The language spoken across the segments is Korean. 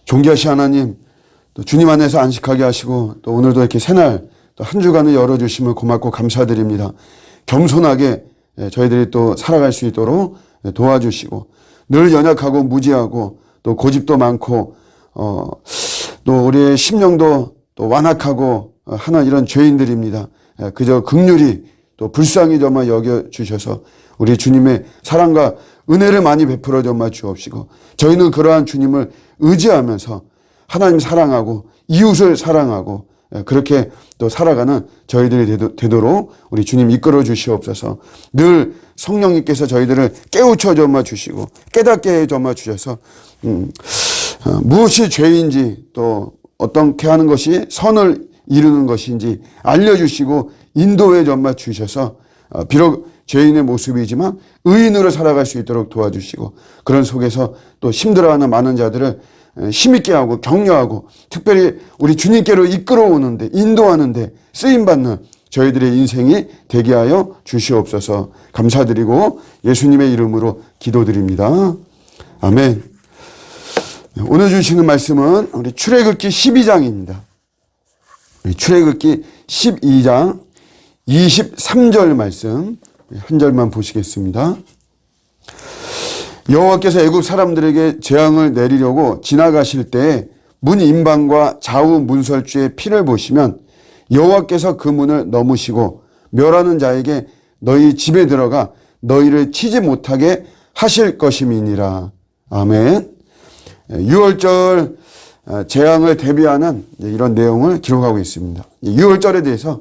존귀하신 하나님, 또 주님 안에서 안식하게 하시고 또 오늘도 이렇게 새날 또 한 주간을 열어주심을 고맙고 감사드립니다. 겸손하게 저희들이 또 살아갈 수 있도록 도와주시고 늘 연약하고 무지하고 또 고집도 많고 또 우리의 심령도 또 완악하고 하는 이런 죄인들입니다. 그저 긍휼히 또 불쌍히 정말 여겨주셔서 우리 주님의 사랑과 은혜를 많이 베풀어 정말 주옵시고 저희는 그러한 주님을 의지하면서 하나님 사랑하고 이웃을 사랑하고 그렇게 또 살아가는 저희들이 되도록 우리 주님 이끌어 주시옵소서. 늘 성령님께서 저희들을 깨우쳐 정말 주시고 깨닫게 정말 주셔서 무엇이 죄인지 또 어떻게 하는 것이 선을 이루는 것인지 알려주시고 인도해 정말 주셔서 비록 죄인의 모습이지만 의인으로 살아갈 수 있도록 도와주시고 그런 속에서 또 힘들어하는 많은 자들을 힘있게 하고 격려하고 특별히 우리 주님께로 이끌어오는데 인도하는데 쓰임받는 저희들의 인생이 되게 하여 주시옵소서. 감사드리고 예수님의 이름으로 기도드립니다. 아멘. 오늘 주시는 말씀은 우리 출애굽기 12장입니다. 출애굽기 12장 23절 말씀 한 절만 보시겠습니다. 여호와께서 애굽 사람들에게 재앙을 내리려고 지나가실 때에 문 임방과 좌우 문설주의 피를 보시면 여호와께서 그 문을 넘으시고 멸하는 자에게 너희 집에 들어가 너희를 치지 못하게 하실 것임이니라. 아멘. 6월절 재앙을 대비하는 이런 내용을 기록하고 있습니다. 6월절에 대해서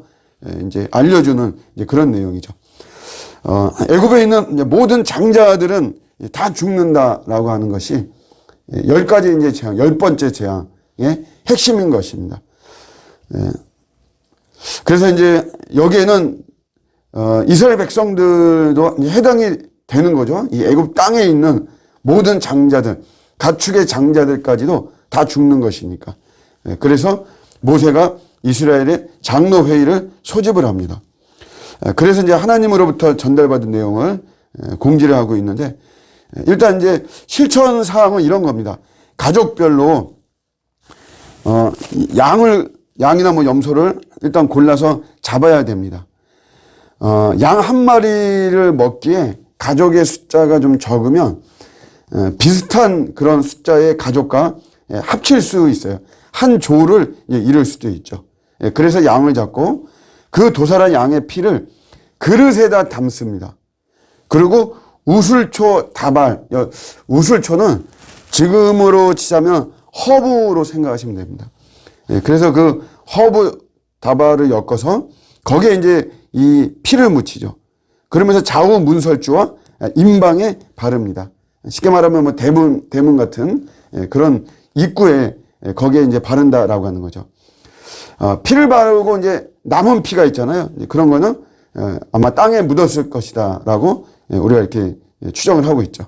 이제 알려주는 그런 내용이죠. 애굽에 있는 모든 장자들은 다 죽는다라고 하는 것이 10가지 이제 재앙, 10번째 재앙의 핵심인 것입니다. 그래서 이제 여기에는 이스라엘 백성들도 해당이 되는 거죠. 이 애굽 땅에 있는 모든 장자들, 가축의 장자들까지도 다 죽는 것이니까. 그래서 모세가 이스라엘의 장로회의를 소집을 합니다. 그래서 이제 하나님으로부터 전달받은 내용을 공지를 하고 있는데 일단 이제 실천 사항은 이런 겁니다. 가족별로 양이나 뭐 염소를 일단 골라서 잡아야 됩니다. 양 한 마리를 먹기에 가족의 숫자가 좀 적으면 비슷한 그런 숫자의 가족과 합칠 수 있어요. 한 조를 이룰 수도 있죠. 그래서 양을 잡고 그 도살한 양의 피를 그릇에다 담습니다. 그리고 우슬초 다발, 우슬초는 지금으로 치자면 허브로 생각하시면 됩니다. 그래서 그 허브 다발을 엮어서 거기에 이제 이 피를 묻히죠. 그러면서 좌우 문설주와 임방에 바릅니다. 쉽게 말하면 뭐 대문 같은 그런 입구에 거기에 이제 바른다라고 하는 거죠. 피를 바르고 이제 남은 피가 있잖아요. 그런 거는 아마 땅에 묻었을 것이다라고 우리가 이렇게 추정을 하고 있죠.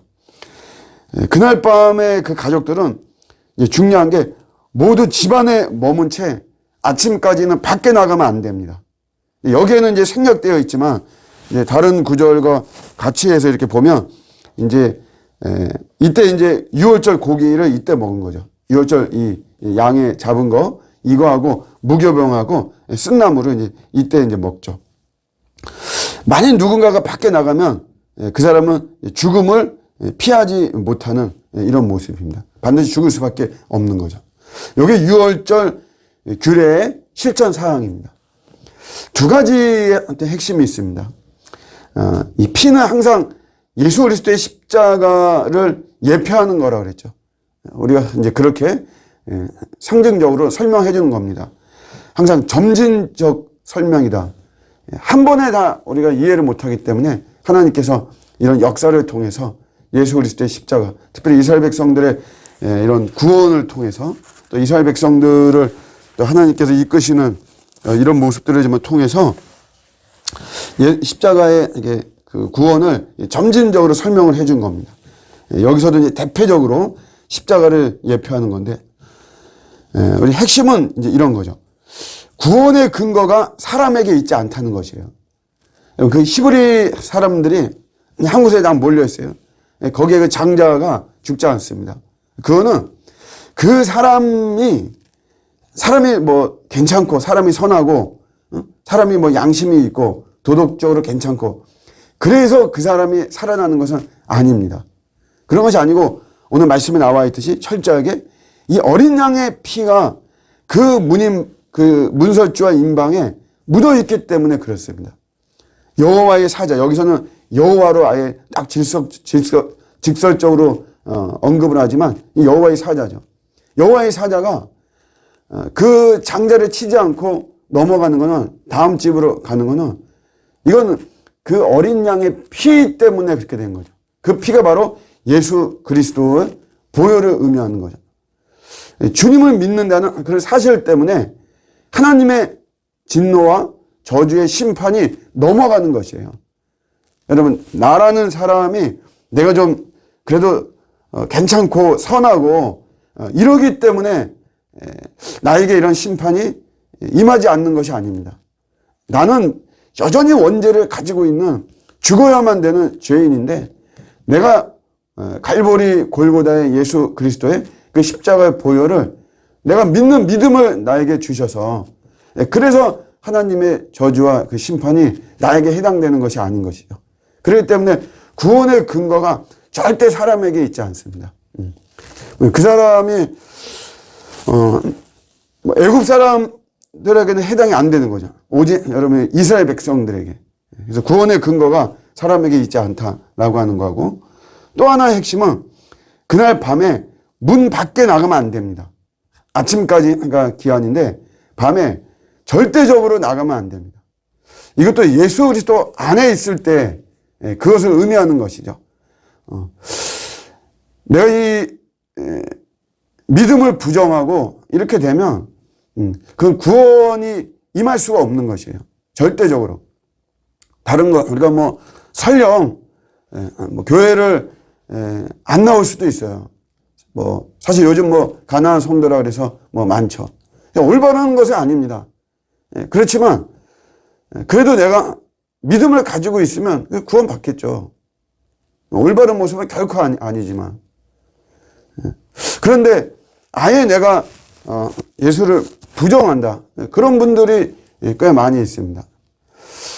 그날 밤에 그 가족들은 중요한 게 모두 집안에 머문 채 아침까지는 밖에 나가면 안 됩니다. 여기에는 이제 생략되어 있지만 이제 다른 구절과 같이 해서 이렇게 보면 이제 이때 이제 6월절 고기를 이때 먹은 거죠. 6월절 이 양에 잡은 거 이거하고 무교병하고 쓴나물을 이때 이제 먹죠. 만약 누군가가 밖에 나가면 그 사람은 죽음을 피하지 못하는 이런 모습입니다. 반드시 죽을 수밖에 없는 거죠. 이게 6월절 규례의 실천 사항입니다. 두 가지의 핵심이 있습니다. 이 피는 항상 예수 그리스도의 십자가를 예표하는 거라고 그랬죠. 우리가 이제 그렇게 상징적으로 설명해 주는 겁니다. 항상 점진적 설명이다. 한 번에 다 우리가 이해를 못하기 때문에 하나님께서 이런 역사를 통해서 예수 그리스도의 십자가, 특별히 이스라엘 백성들의 이런 구원을 통해서 또 이스라엘 백성들을 또 하나님께서 이끄시는 이런 모습들을 좀 통해서 십자가의 이게 그 구원을 점진적으로 설명을 해준 겁니다. 여기서도 이제 대표적으로 십자가를 예표하는 건데, 우리 핵심은 이제 이런 거죠. 구원의 근거가 사람에게 있지 않다는 것이에요. 그 히브리 사람들이 한 곳에 다 몰려 있어요. 거기에 그 장자가 죽지 않습니다. 그거는 그 사람이 뭐 괜찮고, 사람이 선하고, 사람이 뭐 양심이 있고, 도덕적으로 괜찮고, 그래서 그 사람이 살아나는 것은 아닙니다. 그런 것이 아니고, 오늘 말씀에 나와 있듯이 철저하게 이 어린 양의 피가 그 문설주와 임방에 묻어 있기 때문에 그렇습니다. 여호와의 사자, 여기서는 여호와로 아예 딱 직설적으로 언급을 하지만 이 여호와의 사자죠. 여호와의 사자가 그 장자를 치지 않고 넘어가는 거는, 다음 집으로 가는 거는, 이건 그 어린 양의 피 때문에 그렇게 된 거죠. 그 피가 바로 예수 그리스도의 보혈을 의미하는 거죠. 주님을 믿는다는 그런 사실 때문에 하나님의 진노와 저주의 심판이 넘어가는 것이에요. 여러분, 나라는 사람이 내가 좀 그래도 괜찮고 선하고 이러기 때문에 나에게 이런 심판이 임하지 않는 것이 아닙니다. 나는 여전히 원죄를 가지고 있는 죽어야만 되는 죄인인데, 내가 갈보리 골고다의 예수 그리스도의 그 십자가의 보혈을 내가 믿는 믿음을 나에게 주셔서, 그래서 하나님의 저주와 그 심판이 나에게 해당되는 것이 아닌 것이죠. 그렇기 때문에 구원의 근거가 절대 사람에게 있지 않습니다. 그 사람이 애굽 사람들에게는 해당이 안 되는 거죠. 오직 여러분 이스라엘 백성들에게. 그래서 구원의 근거가 사람에게 있지 않다라고 하는 거고, 또 하나의 핵심은 그날 밤에 문 밖에 나가면 안 됩니다. 아침까지가 기한인데 밤에 절대적으로 나가면 안 됩니다. 이것도 예수 그리스도 안에 있을 때 그것을 의미하는 것이죠. 내가 이 믿음을 부정하고 이렇게 되면 그 구원이 임할 수가 없는 것이에요. 절대적으로. 다른 거, 우리가 뭐 설령 뭐 교회를 안 나올 수도 있어요. 뭐 사실 요즘 뭐 가난한 성도라 그래서 뭐 많죠. 올바른 것은 아닙니다. 그렇지만 그래도 내가 믿음을 가지고 있으면 구원 받겠죠. 올바른 모습은 결코 아니지만. 그런데 아예 내가 예수를 부정한다, 그런 분들이 꽤 많이 있습니다.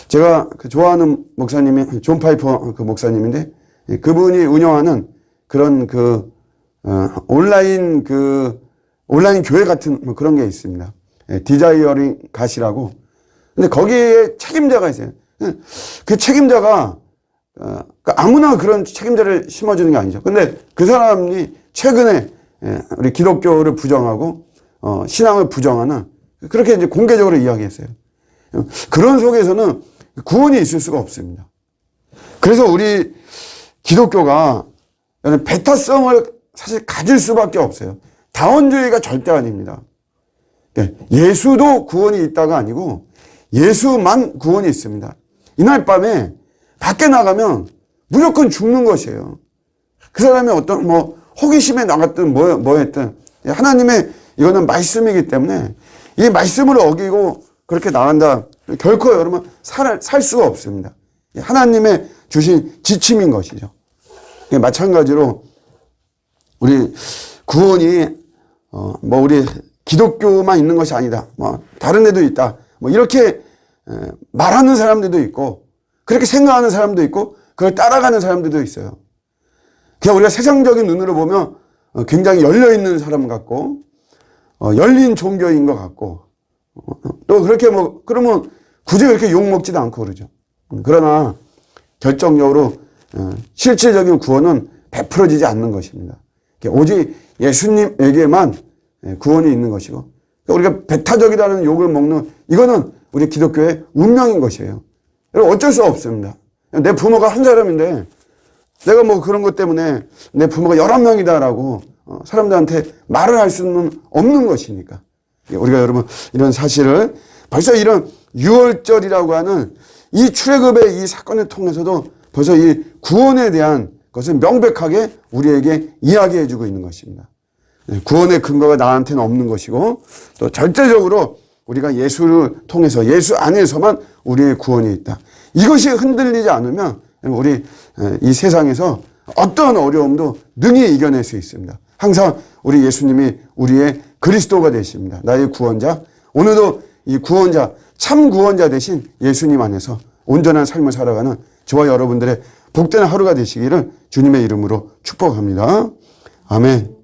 제가 좋아하는 목사님이 존 파이퍼 그 목사님인데, 그분이 운영하는 그런 온라인 교회 같은 뭐 그런 게 있습니다. 디자이어링 갓이라고. 근데 거기에 책임자가 있어요. 그 책임자가 아무나 그런 책임자를 심어주는 게 아니죠. 근데 그 사람이 최근에 우리 기독교를 부정하고 신앙을 부정하는, 그렇게 이제 공개적으로 이야기했어요. 그런 속에서는 구원이 있을 수가 없습니다. 그래서 우리 기독교가 배타성을 사실 가질 수밖에 없어요. 다원주의가 절대 아닙니다. 예수도 구원이 있다가 아니고 예수만 구원이 있습니다. 이날 밤에 밖에 나가면 무조건 죽는 것이에요. 그 사람이 어떤 뭐 호기심에 나갔든 뭐 했든 하나님의 이거는 말씀이기 때문에 이 말씀을 어기고 그렇게 나간다, 결코 여러분 살 수가 없습니다. 하나님의 주신 지침인 것이죠. 마찬가지로 우리 구원이 뭐 우리 기독교만 있는 것이 아니다, 뭐 다른 데도 있다, 뭐 이렇게 말하는 사람들도 있고, 그렇게 생각하는 사람도 있고, 그걸 따라가는 사람들도 있어요. 그냥 우리가 세상적인 눈으로 보면 굉장히 열려있는 사람 같고, 열린 종교인 것 같고, 또 그렇게 뭐 그러면 굳이 그렇게 욕먹지도 않고 그러죠. 그러나 결정적으로 실질적인 구원은 베풀어지지 않는 것입니다. 오직 예수님에게만 구원이 있는 것이고, 우리가 배타적이라는 욕을 먹는, 이거는 우리 기독교의 운명인 것이에요. 어쩔 수 없습니다. 내 부모가 한 사람인데 내가 뭐 그런 것 때문에 내 부모가 11명이다라고 사람들한테 말을 할 수는 없는 것이니까. 우리가 여러분 이런 사실을 벌써 이런 6월절이라고 하는 이 출애굽의 이 사건을 통해서도 벌써 이 구원에 대한 것을 명백하게 우리에게 이야기해 주고 있는 것입니다. 구원의 근거가 나한테는 없는 것이고, 또 절대적으로 우리가 예수를 통해서 예수 안에서만 우리의 구원이 있다. 이것이 흔들리지 않으면 우리 이 세상에서 어떤 어려움도 능히 이겨낼 수 있습니다. 항상 우리 예수님이 우리의 그리스도가 되십니다. 나의 구원자. 오늘도 이 구원자, 참 구원자 되신 예수님 안에서 온전한 삶을 살아가는 저와 여러분들의 복된 하루가 되시기를 주님의 이름으로 축복합니다. 아멘.